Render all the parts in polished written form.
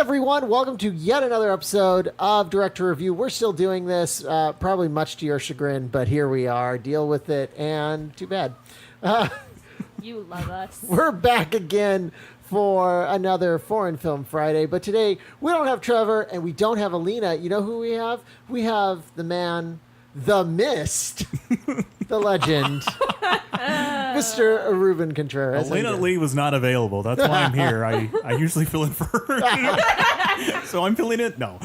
everyone, welcome to yet another episode of Director Review. We're still doing this, probably much to your chagrin, but here we are. Deal with it, and too bad. You love us. We're back again for another Foreign Film Friday, but today we don't have Trevor and we don't have Alina. You know who we have? We have the man, the mist, the legend, Mr. Reuben Contreras. Alina Lee was not available. That's why I'm here. I usually fill in for her. So I'm filling it? No.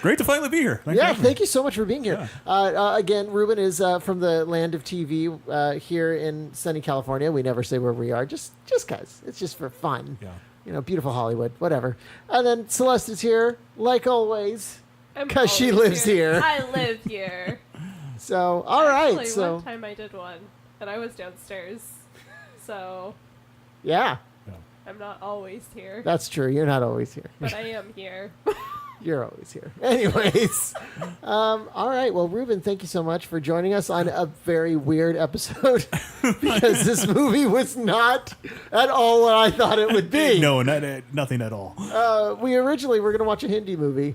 Great to finally be here. Thank you so much for being here. Yeah. Again, Reuben is from the land of TV here in sunny California. We never say where we are, just because. It's just for fun. Yeah. You know, beautiful Hollywood, whatever. And then Celeste is here, like always, because she lives here. I live here. So, all right. Actually, So one time I did one, and I was downstairs. So, yeah. I'm not always here. That's true. You're not always here. But I am here. You're always here. Anyways. All right. Well, Reuben, thank you so much for joining us on a very weird episode because this movie was not at all what I thought it would be. No, nothing at all. We originally were going to watch a Hindi movie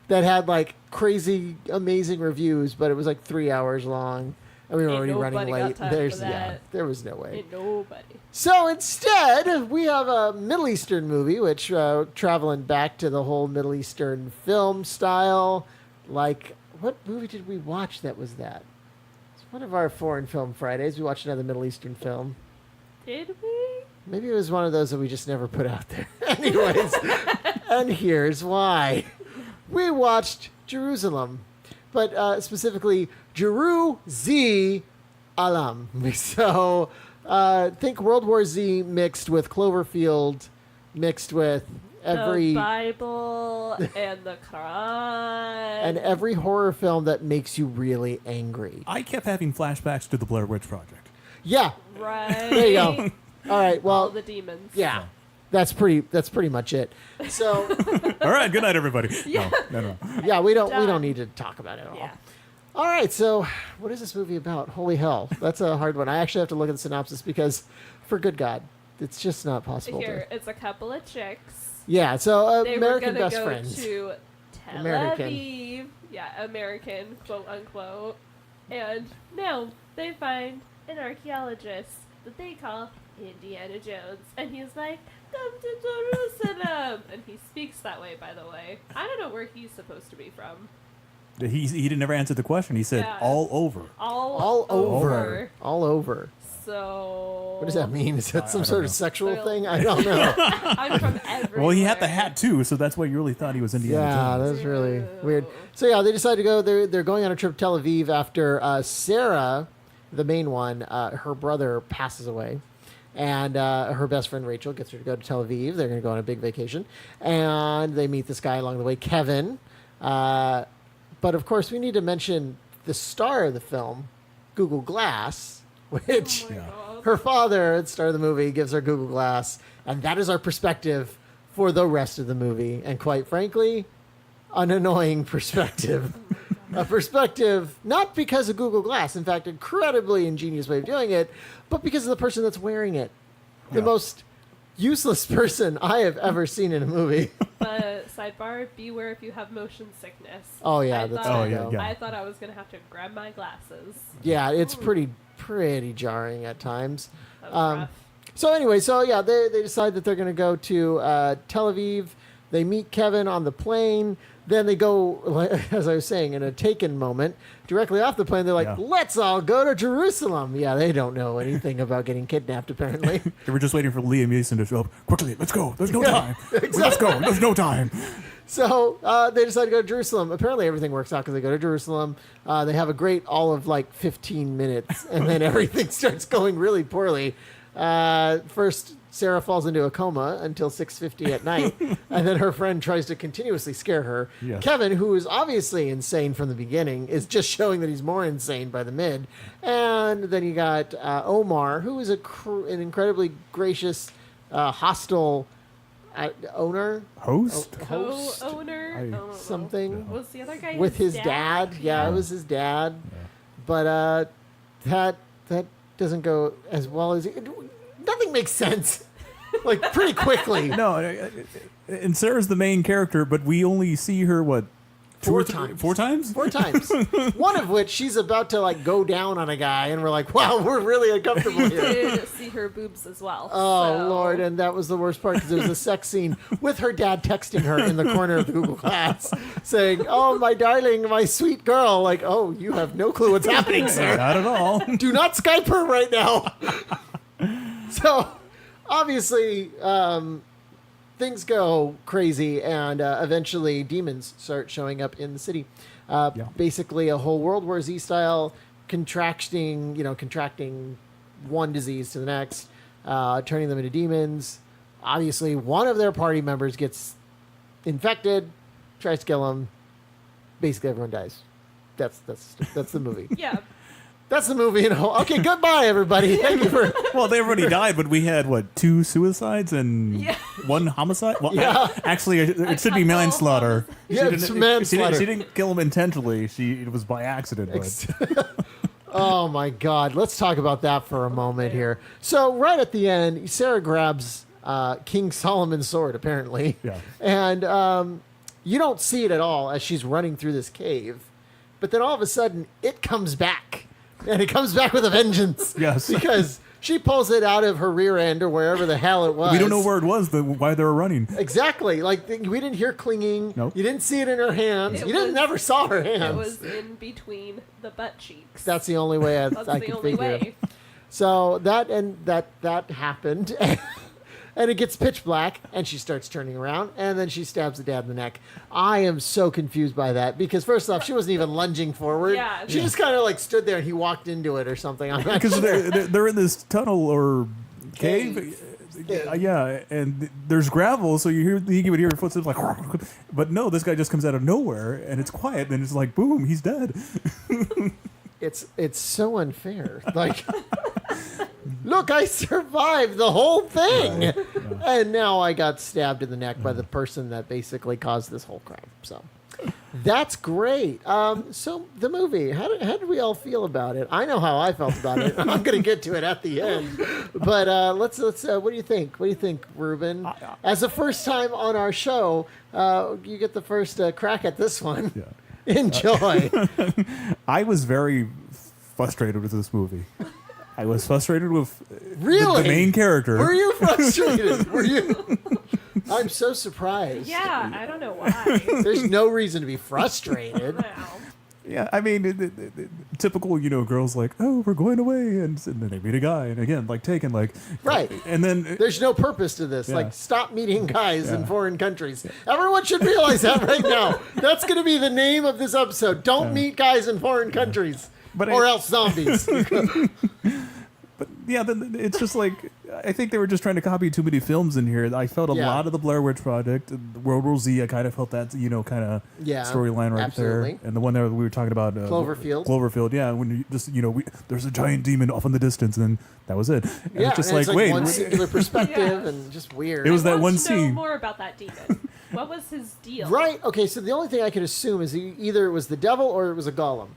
that had like crazy, amazing reviews, but it was like 3 hours long. And we were already running late. There was no way. Ain't nobody. So instead, we have a Middle Eastern movie, which traveling back to the whole Middle Eastern film style. Like, what movie did we watch that was that? It's one of our Foreign Film Fridays. We watched another Middle Eastern film. Did we? Maybe it was one of those that we just never put out there. Anyways, and here's why. We watched JeruZalum, but specifically JeruZalum. So think World War Z mixed with Cloverfield, mixed with every the Bible and the Quran and every horror film that makes you really angry. I kept having flashbacks to the Blair Witch Project. Yeah. Right. There you go. All right. Well, all the demons. Yeah. That's pretty much it. So all right, good night everybody. Yeah. No. Yeah, we don't need to talk about it at all. Yeah. All right, so what is this movie about? Holy hell. That's a hard one. I actually have to look at the synopsis because, for good God, it's just not possible. Here, it's a couple of chicks. Yeah, so they American were best go friends. To Tel Aviv. Yeah, American, quote unquote. And now they find an archaeologist that they call Indiana Jones. And he's like, come to Jerusalem. And he speaks that way, by the way. I don't know where he's supposed to be from. He didn't never answer the question. He said all over. All over. All over. So what does that mean? Is that some sort of sexual thing? I don't know. I'm from everywhere. Well, he had the hat too, so that's why you really thought he was Indiana Jones. Yeah, that's really weird. So yeah, they decide to go. They're going on a trip to Tel Aviv after Sarah, the main one, her brother passes away. And her best friend Rachel gets her to go to Tel Aviv. They're going to go on a big vacation. And they meet this guy along the way, Kevin. But, of course, we need to mention the star of the film, Google Glass, which her father, the star of the movie, gives her Google Glass. And that is our perspective for the rest of the movie. And quite frankly, an annoying perspective. A perspective, not because of Google Glass, in fact, incredibly ingenious way of doing it, but because of the person that's wearing it. The most useless person I have ever seen in a movie. But sidebar, beware if you have motion sickness. Oh yeah, I thought I was gonna have to grab my glasses. Yeah, it's pretty jarring at times. That was rough. So anyway, they decide that they're gonna go to Tel Aviv. They meet Kevin on the plane. Then they go, as I was saying, in a Taken moment, directly off the plane, they're like, let's all go to Jerusalem. Yeah, they don't know anything about getting kidnapped, apparently. They were just waiting for Liam Neeson to show up. Quickly, let's go. There's no time. Exactly. Let's go. There's no time. So they decide to go to Jerusalem. Apparently everything works out because they go to Jerusalem. They have a great all of like 15 minutes, and then everything starts going really poorly. First, Sarah falls into a coma until 6:50 at night, and then her friend tries to continuously scare her. Yes. Kevin, who is obviously insane from the beginning, is just showing that he's more insane by the mid. And then you got Omar, who is an incredibly gracious, hostile owner? Host? Co-owner? Something. Was the other guy with his dad? Yeah, it was his dad. Yeah. But that doesn't go as well as... Nothing makes sense. like pretty quickly. No, and Sarah's the main character, but we only see her, what, Four times. Four times? 4 times. One of which she's about to like go down on a guy, and we're like, wow, we're really uncomfortable We here. did see her boobs as well. Oh, so. Lord. And that was the worst part because it was a sex scene with her dad texting her in the corner of the Google Glass saying, oh, my darling, my sweet girl. Like, oh, you have no clue what's happening, sir. Not at all. Do not Skype her right now. So, obviously, things go crazy, and eventually demons start showing up in the city. Basically, a whole World War Z style contracting one disease to the next, turning them into demons. Obviously, one of their party members gets infected, tries to kill him. Basically, everyone dies. That's the movie. Yeah. That's the movie. Okay, goodbye, everybody. Thank you for. Well, they already died, but we had, what, 2 suicides and 1 homicide? Well, actually, it should be manslaughter. Yeah, it's manslaughter. She didn't kill him intentionally. It was by accident. But. Oh, my God. Let's talk about that for a moment here. So, right at the end, Sarah grabs King Solomon's sword, apparently. Yeah. And you don't see it at all as she's running through this cave. But then all of a sudden, it comes back. And it comes back with a vengeance. Yes. Because she pulls it out of her rear end or wherever the hell it was. We don't know where it was, why they were running. Exactly. Like, we didn't hear clinging. Nope. You didn't see it in her hands. Never saw her hands. It was in between the butt cheeks. That's the only way I could figure. So that happened. And it gets pitch black, and she starts turning around, and then she stabs the dad in the neck. I am so confused by that, because first off, she wasn't even lunging forward. Yeah. She just kind of like stood there, and he walked into it or something. Because they're in this tunnel or cave. Yeah, and there's gravel, so you would hear your footsteps like, but no, this guy just comes out of nowhere, and it's quiet, and it's like, boom, he's dead. It's so unfair. Like, look, I survived the whole thing, and now I got stabbed in the neck by the person that basically caused this whole crime. So that's great. So the movie, how did we all feel about it? I know how I felt about it. I'm going to get to it at the end, but let's. What do you think? What do you think, Reuben? As the first time on our show, you get the first crack at this one. Yeah. Enjoy. I was very frustrated with this movie. I was frustrated with really? the main character. Were you frustrated? Were you? I'm so surprised. Yeah, I don't know why. There's no reason to be frustrated. Wow. Yeah, I mean, typical, girls like, oh, we're going away, and then they meet a guy, and again, like taken, like, right, and then there's no purpose to this. Yeah. Like, stop meeting guys in foreign countries. Everyone should realize that right now. That's going to be the name of this episode. Don't meet guys in foreign countries, or else zombies. But yeah, then it's just like, I think they were just trying to copy too many films in here. I felt a lot of the Blair Witch Project, World War Z. I kind of felt that, kind of storyline right there. And the one that we were talking about, Cloverfield, yeah. When you just, there's a giant demon off in the distance, and then that was it. And it's just like, wait, one singular perspective and just weird. It was that one know scene. More about that demon. What was his deal? Right. Okay. So the only thing I could assume is either it was the devil or it was a golem.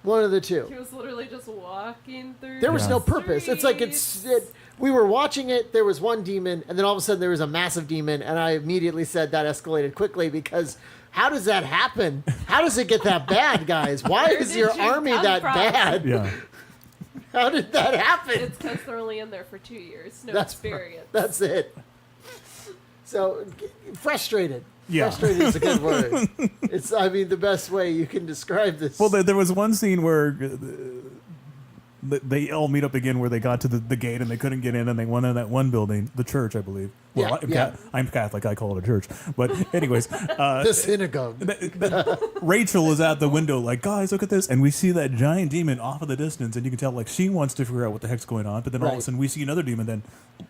One of the two. He was literally just walking through. There was no purpose. It's like we were watching it. There was one demon, and then all of a sudden there was a massive demon, and I immediately said that escalated quickly because how does that happen? How does it get that bad, guys? Why is your army that bad? Yeah. How did that happen? It's because they're only in there for 2 years. No experience. That's it. So frustrated. Yeah. Frustrated is a good word. It's, the best way you can describe this. Well, there was one scene where they all meet up again where they got to the gate and they couldn't get in, and they went in that one building, the church, I believe. Well, I'm Catholic. I call it a church. But anyways. The synagogue. Rachel is at the window like, guys, look at this. And we see that giant demon off in the distance, and you can tell like she wants to figure out what the heck's going on. But then all of a sudden we see another demon then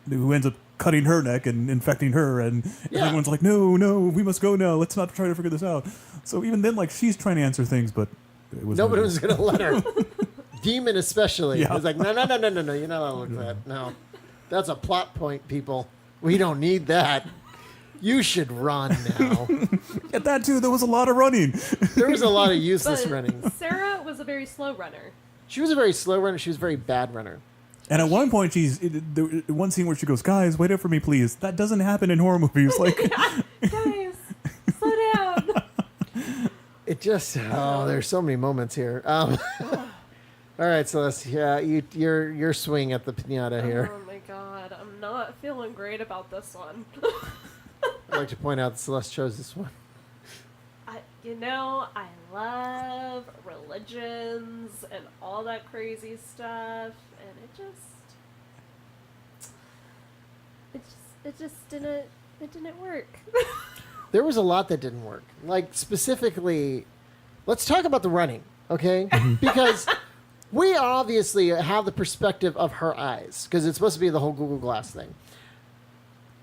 who ends up cutting her neck and infecting her. And everyone's like, no, we must go now. Let's not try to figure this out. So even then, like, she's trying to answer things, but nobody was going to let her. Demon especially. It's like, no, you're not allowed to look at that. No. That's a plot point, people. We don't need that. You should run now. At that, too, there was a lot of running. There was a lot of useless running. Sarah was a very slow runner. She was a very slow runner. She was a very bad runner. And at one point, one scene where she goes, "Guys, wait up for me, please." That doesn't happen in horror movies. Like, guys, slow down. It just there's so many moments here. All right, Celeste. Yeah, you're swinging at the pinata here. Oh my god, I'm not feeling great about this one. I'd like to point out that Celeste chose this one. I love religions and all that crazy stuff, and it just didn't work. There was a lot that didn't work. Like, specifically, let's talk about the running, okay? Because we obviously have the perspective of her eyes, because it's supposed to be the whole Google Glass thing.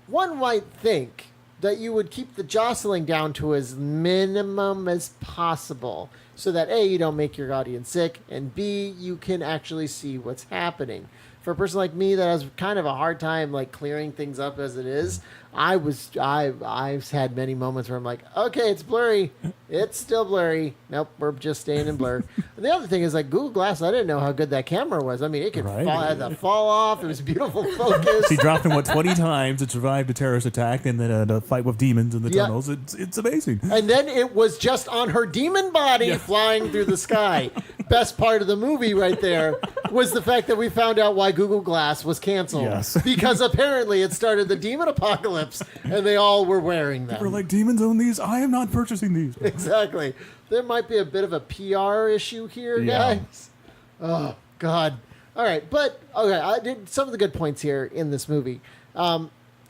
One might think that you would keep the jostling down to as minimum as possible so that A, you don't make your audience sick, and B, you can actually see what's happening. For a person like me that has kind of a hard time like clearing things up as it is, I've had many moments where I'm like, okay, it's blurry. It's still blurry. Nope, we're just staying in blur. And the other thing is, like, Google Glass, I didn't know how good that camera was. I mean, it could had the fall off. It was beautiful focus. She dropped him 20 times and survived a terrorist attack and then a fight with demons in the tunnels. It's amazing. And then it was just on her demon body flying through the sky. Best part of the movie right there was the fact that we found out why Google Glass was canceled. Yes. Because apparently it started the demon apocalypse and they all were wearing them. We're like, demons own these? I am not purchasing these. Exactly. There might be a bit of a PR issue here, guys. Oh, God. All right. But, okay, I did some of the good points here in this movie.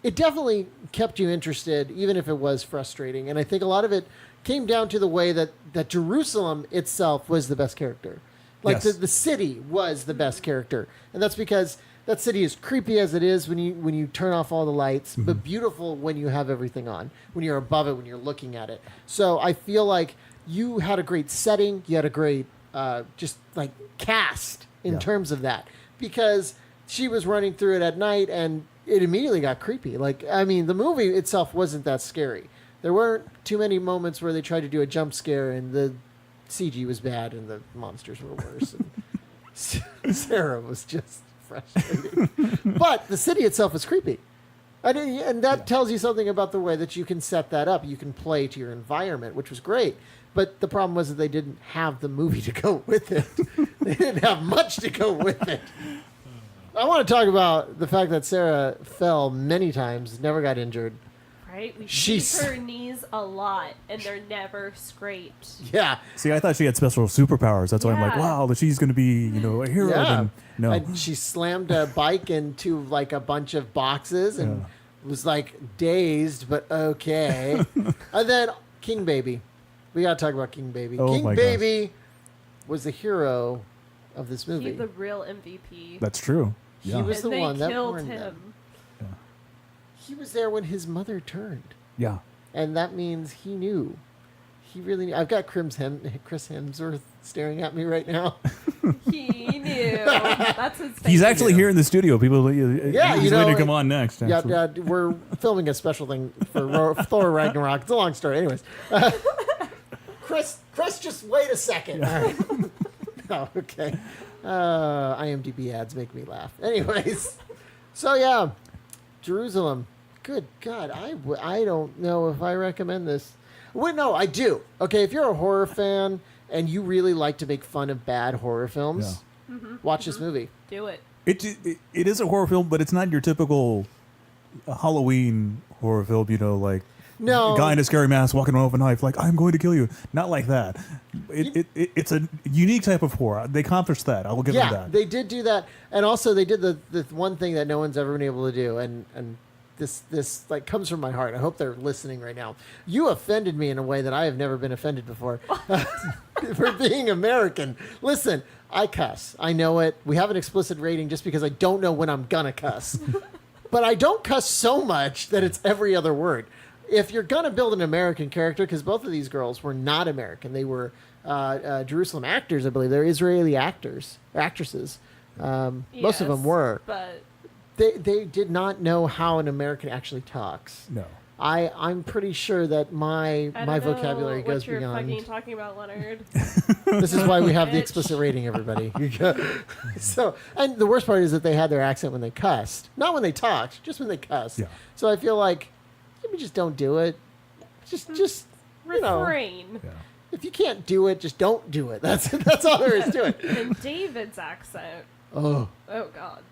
It definitely kept you interested, even if it was frustrating. And I think a lot of it came down to the way that JeruZalum itself was the best character. Like, the city was the best character. And that's because that city is creepy as it is when you turn off all the lights, but beautiful when you have everything on, when you're above it, when you're looking at it. So I feel like you had a great setting. You had a great just like cast in terms of that, because she was running through it at night and it immediately got creepy. Like, I mean, the movie itself wasn't that scary. There weren't too many moments where they tried to do a jump scare and the CG was bad and the monsters were worse. And Sarah was just frustrating. But the city itself is creepy. And that tells you something about the way that you can set that up. You can play to your environment, which was great. But the problem was that they didn't have the movie to go with it. They didn't have much to go with it. I want to talk about the fact that Sarah fell many times, never got injured. Right? We see her knees a lot, and they're never scraped. Yeah. See, I thought she had special superpowers. That's why I'm like, wow, that she's going to be, a hero. Yeah. No. And she slammed a bike into, like, a bunch of boxes and was, like, dazed, but okay. And then King Baby. We got to talk about King Baby. Oh, King Baby was the hero of this movie. He's the real MVP. That's true. He was the one that killed warned him. them. He was there when his mother turned. Yeah. And that means he knew. He really knew. I've got Chris Hemsworth staring at me right now. He knew. That's his face. He's actually here in the studio. People, he's waiting to come on next. Yeah, we're filming a special thing for Thor Ragnarok. It's a long story. Anyways. Chris, just wait a second. Yeah. All right. Oh, okay. IMDb ads make me laugh. Anyways. So, yeah. JeruZalum. Good God. I don't know if I recommend this. Well, no, I do. Okay, if you're a horror fan and you really like to make fun of bad horror films, watch this movie. Do it. It is a horror film, but it's not your typical Halloween horror film, like no guy in a scary mask walking around with a knife, like, I'm going to kill you. Not like that. It's a unique type of horror. They accomplished that. I will give them that. They did do that. And also they did the one thing that no one's ever been able to do. And this like comes from my heart. I hope they're listening right now. You offended me in a way that I have never been offended before for being American. Listen, I cuss. I know it. We have an explicit rating just because I don't know when I'm gonna cuss. But I don't cuss so much that it's every other word. If you're gonna build an American character, because both of these girls were not American, they were JeruZalum actors, I believe. They're Israeli actresses. Most of them were. But They did not know how an American actually talks. No. I'm pretty sure that my vocabulary goes what you're beyond. fucking talking about, Leonard. This is why we have the explicit rating, everybody. So, and the worst part is that they had their accent when they cussed, not when they talked, just when they cussed. Yeah. So I feel like maybe just don't do it. Just you know, refrain. Yeah. if you can't do it, just don't do it. That's all there is to it. And David's accent. Oh God.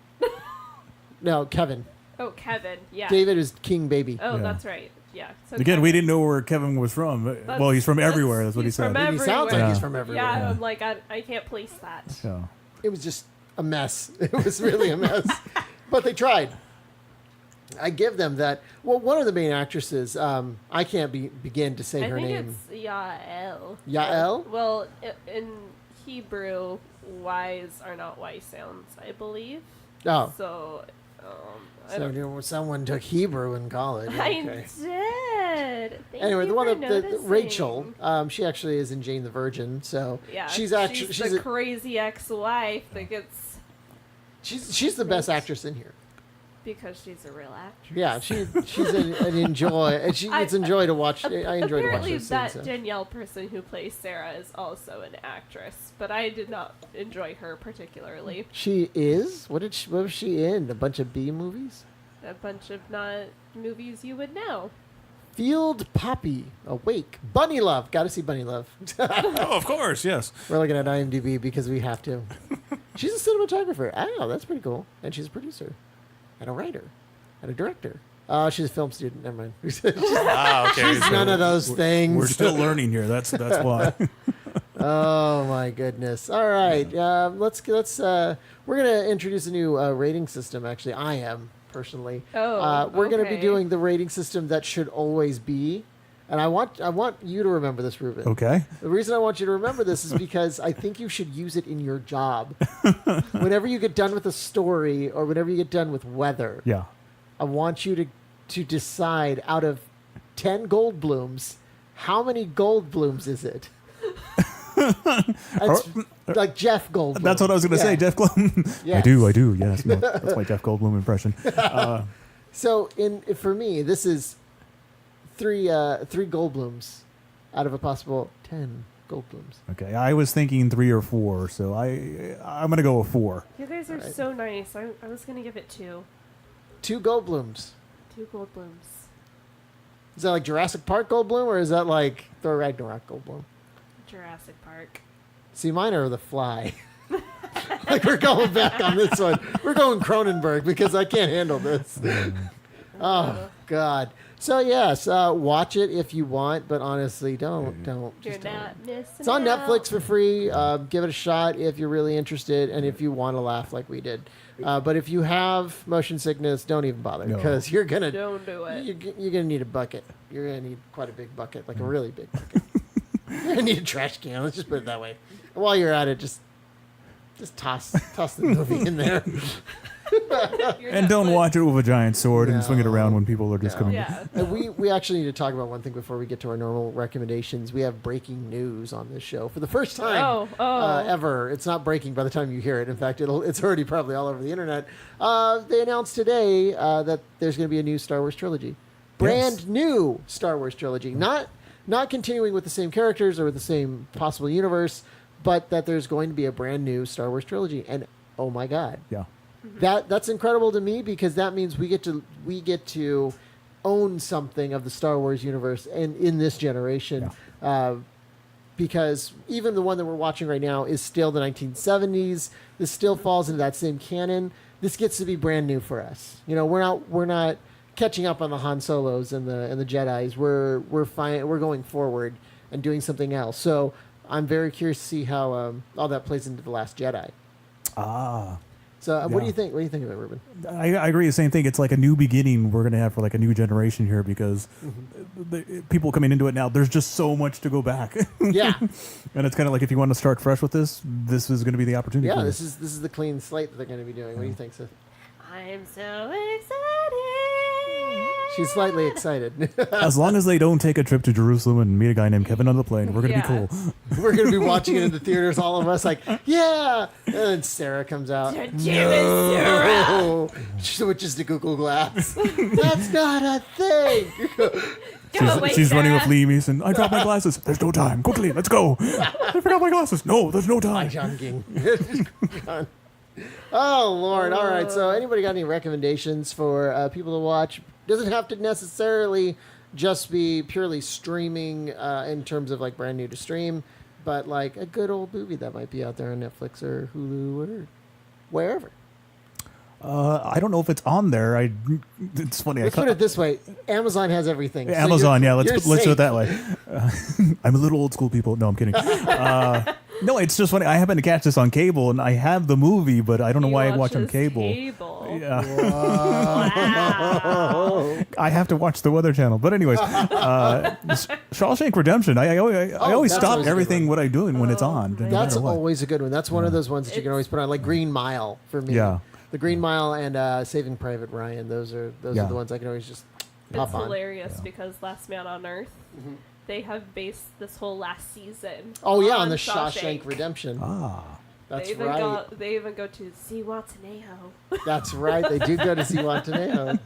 no, Kevin. Oh, Kevin. Yeah. David is King Baby. Oh, Yeah. that's right. Yeah. So Again, Kevin. we didn't know where Kevin was from. Well, he's from everywhere. That's what he he's said. from He sounds like everywhere. he's from everywhere. Yeah, Yeah. I'm like, I can't place that. So. It was just a mess. It was really a mess. But they tried. I give them that. Well, one of the main actresses, I can't begin to say her name. I think it's Yael. Yael? Well, in Hebrew, Y's are not Y sounds, I believe. Oh. So, I So don't someone took Hebrew in college. I Okay. did. Thank Anyway, you the one for that noticing. Rachel, she actually is in Jane the Virgin. So Yeah, she's actually she's the crazy ex-wife that gets she's the best actress in here. because she's a real actress. Yeah, she's an enjoy. And it's enjoy to watch. I enjoy to watch Apparently, those that scenes. Danielle person who plays Sarah is also an actress, but I did not enjoy her particularly. She is. What was she in? A bunch of B movies. A bunch of not movies you would know. Field Poppy, Awake, Bunny Love. Got to see Bunny Love. Oh, of course, yes. We're looking at IMDb because we have to. She's a cinematographer. Oh, that's pretty cool. And she's a producer, and a writer, and a director. She's a film student. Never mind. Okay. So None of those things. We're still learning here. That's why. Oh my goodness! All right, let's. We're gonna introduce a new rating system. Actually, I am personally. We're gonna be okay. doing the rating system that should always be, and I want you to remember this, Reuben. Okay. The reason I want you to remember this is because I think you should use it in your job. Whenever you get done with a story or whenever you get done with weather, Yeah. I want you to decide out of 10 Goldblums, how many Goldblums is it? It's like Jeff Goldblum. That's what I was going to say, Jeff Goldblum. Yes. I do. Yes, no, that's my Jeff Goldblum impression. So for me, this is three Goldblums out of a possible 10 Goldblums. Okay, I was thinking 3 or 4, so I'm going to go with 4. You guys are so nice. I was gonna give it 2. 2 Goldblums. 2 Goldblums. Is that like Jurassic Park Goldblum, or is that like Thor Ragnarok Goldblum? Jurassic Park. See, mine are The Fly. Like, we're going back on this one. We're going Cronenberg because I can't handle this. Oh, God. So, yes, watch it if you want, but honestly, don't. You're Just don't. not missing It's on out. Netflix for free. Give it a shot if you're really interested and if you want to laugh like we did. But if you have motion sickness, don't even bother because you're going to... Don't do it. You're going to need a bucket. You're going to need quite a big bucket, like a really big bucket. You're going to need a trash can. Let's just put it that way. And while you're at it, just toss the movie in there. And don't watch it with a giant sword and swing it No. around when people are just No. coming. Yeah. And we actually need to talk about one thing before we get to our normal recommendations. We have breaking news on this show for the first time ever. It's not breaking by the time you hear it. In fact, it's already probably all over the internet. They announced today that there's going to be a new Star Wars trilogy, brand new Star Wars trilogy, not continuing with the same characters or with the same possible universe, but that there's going to be a brand new Star Wars trilogy. And oh my God. Yeah. That's incredible to me because that means we get to own something of the Star Wars universe and in this generation. Because even the one that we're watching right now is still the 1970s. This still falls into that same canon. This gets to be brand new for us. You know, we're not catching up on the Han Solos and the Jedis. We're going forward and doing something else. So I'm very curious to see how all that plays into The Last Jedi. So what do you think? What do you think of it, Reuben? I agree. The same thing. It's like a new beginning we're going to have for like a new generation here because the people coming into it now, there's just so much to go back. Yeah. And it's kind of like if you want to start fresh with this is going to be the opportunity. Yeah, for this is the clean slate that they're going to be doing. What do you think, Seth? I'm so excited. She's slightly excited. As long as they don't take a trip to Jerusalem and meet a guy named Kevin on the plane, we're gonna be cool. We're gonna be watching it in the theaters, all of us, like, yeah. And then Sarah comes out. Sarah. She switches to Google Glass. That's not a thing. She's running with Liam Neeson. I dropped my glasses. There's no time. Quickly, let's go. I forgot my glasses. No, there's no time. John King. Oh, Lord. All right. So anybody got any recommendations for people to watch? Doesn't have to necessarily just be purely streaming in terms of like brand new to stream, but like a good old movie that might be out there on Netflix or Hulu or wherever. I don't know if it's on there. It's funny. Let's put it this way: Amazon has everything. Amazon, yeah. Let's do it that way. I'm a little old school, people. No, I'm kidding. No, it's just funny. I happen to catch this on cable, and I have the movie, but I don't know why I watch on cable. Yeah. Wow. I have to watch the Weather Channel. But anyways, Shawshank Redemption. I always stop everything what I'm doing when it's on. That's always a good one. That's one of those ones that you can always put on, like Green Mile for me. Yeah. The Green Mile and Saving Private Ryan. Those are the ones I can always just pop on. It's hilarious because Last Man on Earth, they have based this whole last season. On the Shawshank Redemption. That's right. They even go to Zihuatanejo. That's right. They do go to Zihuatanejo.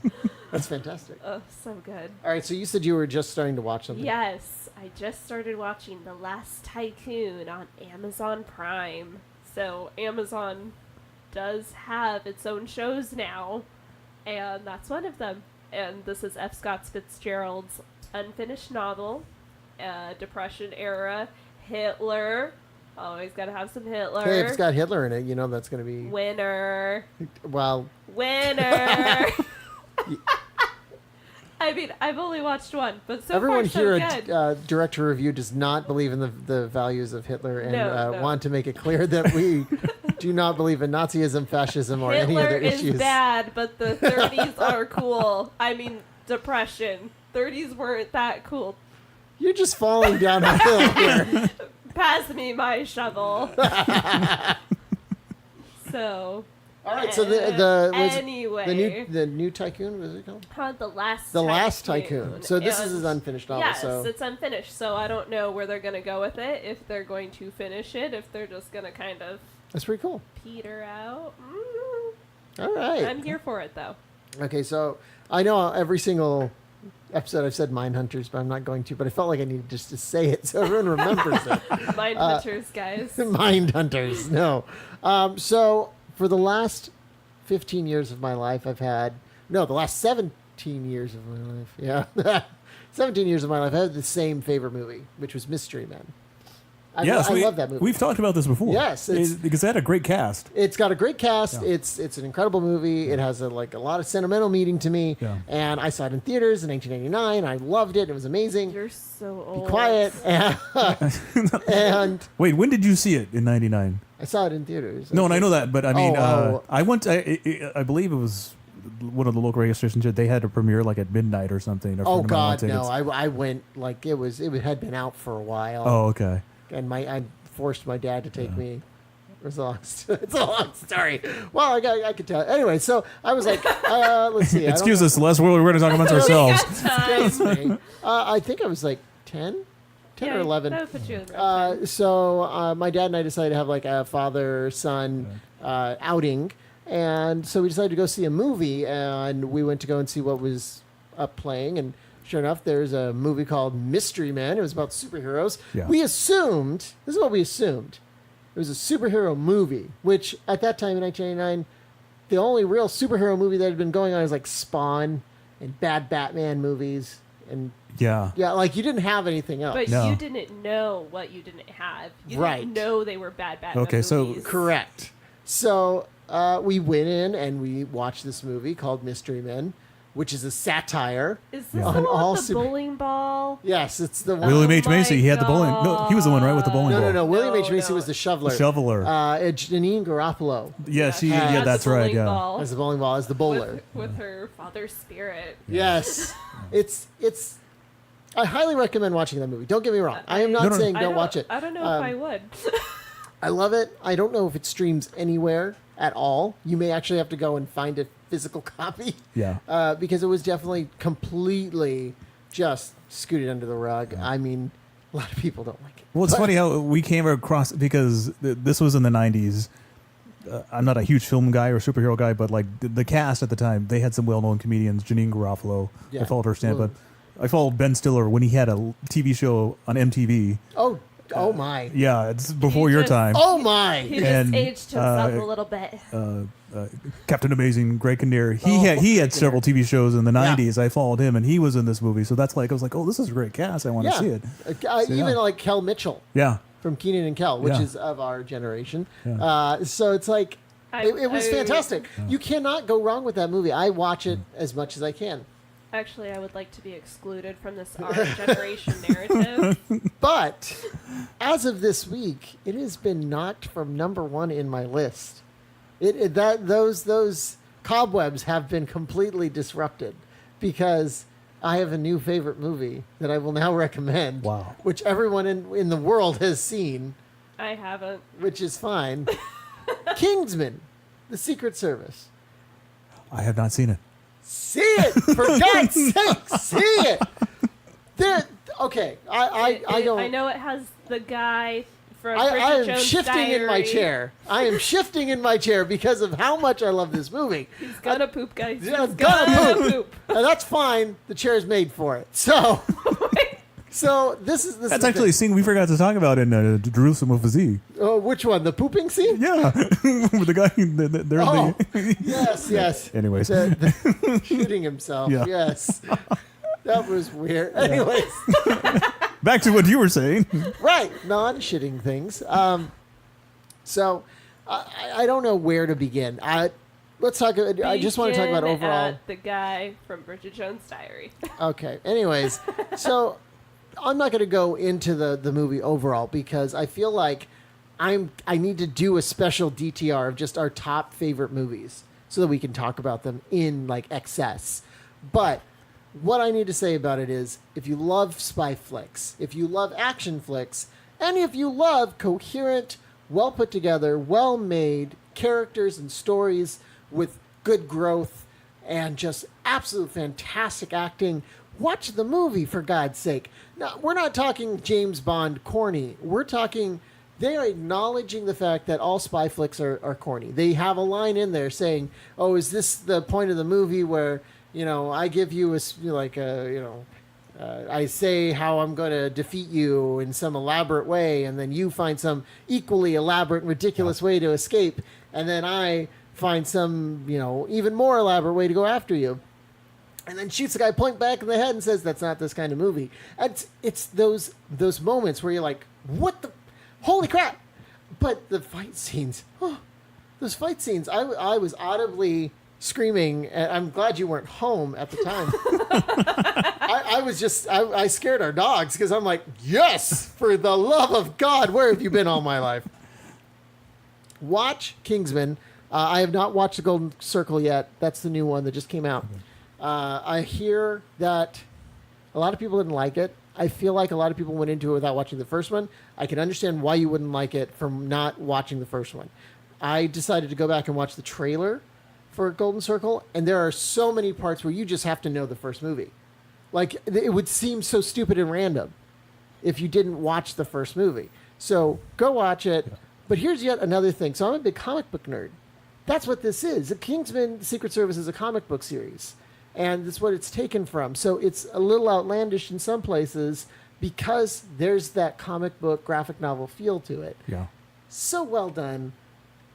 That's fantastic. Oh, so good. All right. So you said you were just starting to watch something. Yes, I just started watching The Last Tycoon on Amazon Prime. So Amazon does have its own shows now, and that's one of them. And this is F. Scott Fitzgerald's unfinished novel, Depression era, Hitler. Always got to have some Hitler. Hey, if it's got Hitler in it, you know that's going to be... Winner. Well... Winner. I mean, I've only watched one, but so everyone far so here good. at Director Review does not believe in the values of Hitler and No. want to make it clear that we do not believe in Nazism, fascism, or any other issues. Hitler is bad, but the 30s are cool. I mean, Depression. 30s weren't that cool. You're just falling down a hill here. Pass me my shovel. So... All right, so the new Tycoon, what is it called? The Last Tycoon. So this is his unfinished novel. Yes, so it's unfinished. So I don't know where they're going to go with it. If they're going to finish it, if they're just going to kind of that's pretty cool. Peter out. All right, I'm here for it though. Okay, so I know every single episode I've said Mindhunters, but I'm not going to. But I felt like I needed just to say it so everyone remembers it. Mindhunters, guys. Mindhunters. No. So. For the last 15 years of my life, the last 17 years of my life, 17 years of my life, I had the same favorite movie, which was Mystery Men. I love that movie. We've talked about this before. Yes. Because it had a great cast. It's got a great cast. Yeah. It's an incredible movie. It has a lot of sentimental meaning to me. Yeah. And I saw it in theaters in 1999. I loved it. It was amazing. You're so old. Be quiet. And wait, when did you see it in 99? I saw it in theaters. No, and I know that, but I mean, I went. I believe it was one of the local radio stations. They had a premiere like at midnight or something. Oh God, no! I went like it had been out for a while. Oh, okay. And I forced my dad to take me. It's a long story. Well, I could tell. Anyway, so I was like, let's see. Excuse us, Les. We're going to talk amongst ourselves. Excuse me. I think I was like 10 or 11. That would put you in so my dad and I decided to have like a father-son outing. And so we decided to go see a movie. And we went to go and see what was up playing. And sure enough, there's a movie called Mystery Men. It was about superheroes. Yeah. We assumed, this is what we assumed. It was a superhero movie, which at that time in 1989, the only real superhero movie that had been going on was like Spawn and bad Batman movies. And yeah, like you didn't have anything else. But you didn't know what you didn't have. You didn't know they were bad Batman movies. So correct. So we went in and we watched this movie called Mystery Men, which is a satire. Is this on all the bowling ball? Yes, it's the one. William H. Macy, he had the bowling. No, he was the one, right, with the bowling ball. No. William H. Macy was the shoveler. Janine Garofalo. Yeah, that's right. Yeah, as the bowling ball, as the bowler. With her father's spirit. Yes, it's. I highly recommend watching that movie. Don't get me wrong. I am not saying don't watch it. I don't know if I would. I love it. I don't know if it streams anywhere at all. You may actually have to go and find it physical copy. Yeah. Because it was definitely completely just scooted under the rug. Yeah. I mean, a lot of people don't like it. Well, it's funny how we came across, because this was in the 90s. I'm not a huge film guy or superhero guy, but like the cast at the time, they had some well-known comedians. Janine Garofalo, Yeah. I followed her stand-up. I followed Ben Stiller when he had a TV show on MTV. Oh my. Yeah, it's before your time. Oh my. He just And, aged himself a little bit. Captain Amazing, Greg Kinnear. He had several TV shows in the 90s. I followed him, and he was in this movie. So that's like, I was like, oh, this is a great cast. I want to see it. Even like Kel Mitchell. Yeah. From Keenan and Kel, which Yeah. is of our generation. Yeah. So it's like, it was fantastic. Yeah. You cannot go wrong with that movie. I watch it as much as I can. Actually, I would like to be excluded from this our generation narrative. But as of this week, it has been knocked from number 1 in my list. Those cobwebs have been completely disrupted because I have a new favorite movie that I will now recommend. Wow. Which everyone in the world has seen. I haven't. Which is fine. Kingsman, The Secret Service. I have not seen it. See it! For God's sake, see it! Okay, I know it has the guy from I Bridget am Jones' shifting Diary. in my chair. I am shifting in my chair because of how much I love this movie. He's gonna poop, guys. Yeah, He's gonna gonna poop. And that's fine. The chair is made for it. So this is That's actually a scene we forgot to talk about in JeruZalum with a Z. Oh, which one? The pooping scene? Yeah, with the guy. Yes. Anyways, shooting himself. Yeah. Yes, that was weird. Anyways, back to what you were saying. Right, non-shitting things. So I don't know where to begin. Let's talk. I just want to talk about Begin overall. at the guy from Bridget Jones' Diary. Okay. Anyways, so I'm not going to go into the movie overall because I feel like I need to do a special DTR of just our top favorite movies so that we can talk about them in like excess. But what I need to say about it is, if you love spy flicks, if you love action flicks, and if you love coherent, well put together, well made characters and stories with good growth and just absolute fantastic acting, watch the movie, for God's sake. Now, we're not talking James Bond corny. We're talking, they are acknowledging the fact that all spy flicks are corny. They have a line in there saying, oh, is this the point of the movie where, I give you I say how I'm going to defeat you in some elaborate way, and then you find some equally elaborate and ridiculous way to escape, and then I find some, even more elaborate way to go after you. And then shoots the guy point back in the head and says, that's not this kind of movie. And it's those moments where you're like, what the, holy crap. But the fight scenes, those fight scenes, I was audibly screaming, and I'm glad you weren't home at the time. I scared our dogs because I'm like, yes, for the love of God, where have you been all my life? Watch Kingsman. I have not watched The Golden Circle yet. That's the new one that just came out. I hear that a lot of people didn't like it. I feel like a lot of people went into it without watching the first one. I can understand why you wouldn't like it from not watching the first one. I decided to go back and watch the trailer for Golden Circle, and there are so many parts where you just have to know the first movie. Like, it would seem so stupid and random if you didn't watch the first movie. So go watch it. Yeah. But here's yet another thing. So I'm a big comic book nerd. That's what this is. The Kingsman Secret Service is a comic book series. And that's what it's taken from. So it's a little outlandish in some places because there's that comic book graphic novel feel to it. Yeah. So well done.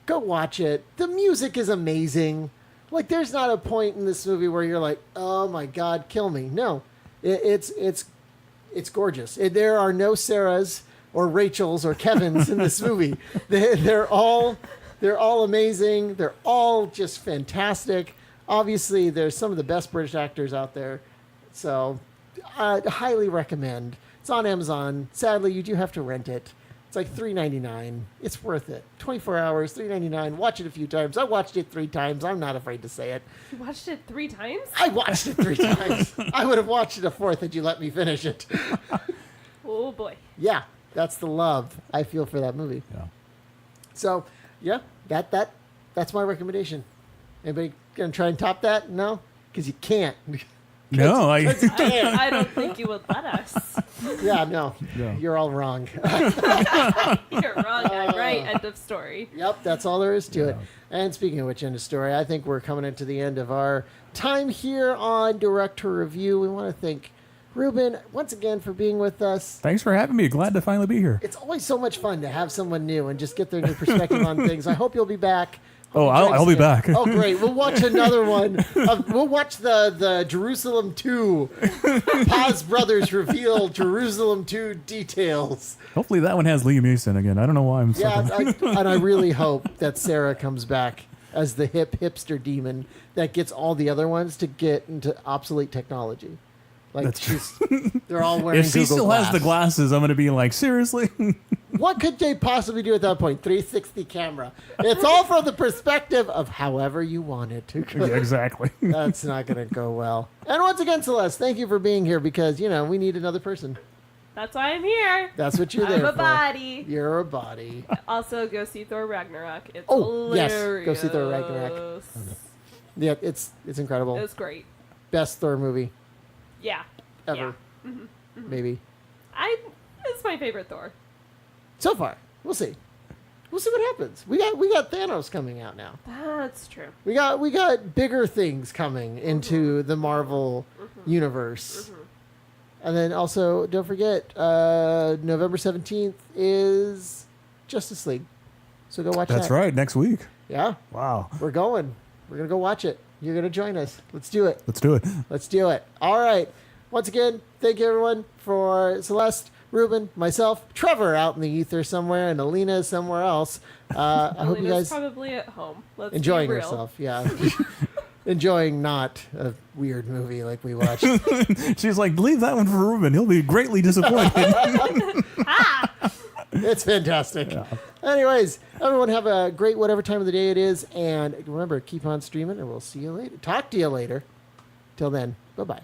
Go watch it. The music is amazing. Like, there's not a point in this movie where you're like, oh my God, kill me. No, it's gorgeous. There are no Sarahs or Rachels or Kevins in this movie. They're all amazing. They're all just fantastic. Obviously, there's some of the best British actors out there. So I highly recommend. It's on Amazon. Sadly, you do have to rent it. It's like $3.99. It's worth it. 24 hours, $3.99. Watch it a few times. I watched it 3 times. I'm not afraid to say it. You watched it 3 times? I watched it 3 times. I would have watched it a 4th had you let me finish it. Oh, boy. Yeah, that's the love I feel for that movie. Yeah. So, yeah, that's my recommendation. Anybody Gonna try and top that? No, because you can't. No, I don't think you would let us. Yeah, no. You're all wrong. You're wrong. I'm right. End of story. Yep, that's all there is to it. And speaking of which, end of story, I think we're coming into the end of our time here on Director Review. We want to thank Reuben once again for being with us. Thanks for having me. Glad to finally be here. It's always so much fun to have someone new and just get their new perspective on things. I hope you'll be back. Oh, I'll be back. Oh, great. We'll watch another one. We'll watch the JeruZalum 2. Paz Brothers reveal JeruZalum 2 details. Hopefully that one has Liam Neeson again. I don't know why I'm so... And I really hope that Sarah comes back as the hipster demon that gets all the other ones to get into obsolete technology. Like, they're all wearing If she Google still Glass. has the glasses, I'm going to be like, seriously? What could they possibly do at that point? 360 camera. It's all from the perspective of however you want it to go. Yeah, exactly. That's not going to go well. And once again, Celeste, thank you for being here because, we need another person. That's why I'm here. That's what you're there for. I'm a body. You're a body. Also, go see Thor Ragnarok. It's hilarious. Yes. Go see Thor Ragnarok. Yeah, it's incredible. It was great. Best Thor movie Yeah. ever. Yeah. Mm-hmm. Maybe. It's my favorite Thor. So far. We'll see. We'll see what happens. We got Thanos coming out now. That's true. We got bigger things coming into the Marvel universe. And then also, don't forget, November 17th is Justice League. So go watch that. That's right, next week. Yeah. Wow. We're going. We're going to go watch it. You're going to join us. Let's do it. Let's do it. Let's do it. All right. Once again, thank you, everyone, for Celeste, Reuben, myself, Trevor out in the ether somewhere, and Alina somewhere else. I hope you guys probably at home. Let's enjoying be real. yourself. Yeah. Enjoying not a weird movie like we watched. She's like, leave that one for Reuben. He'll be greatly disappointed. It's fantastic. Yeah. Anyways, everyone have a great whatever time of the day it is. And remember, keep on streaming, and we'll see you later. Talk to you later. Till then, bye-bye.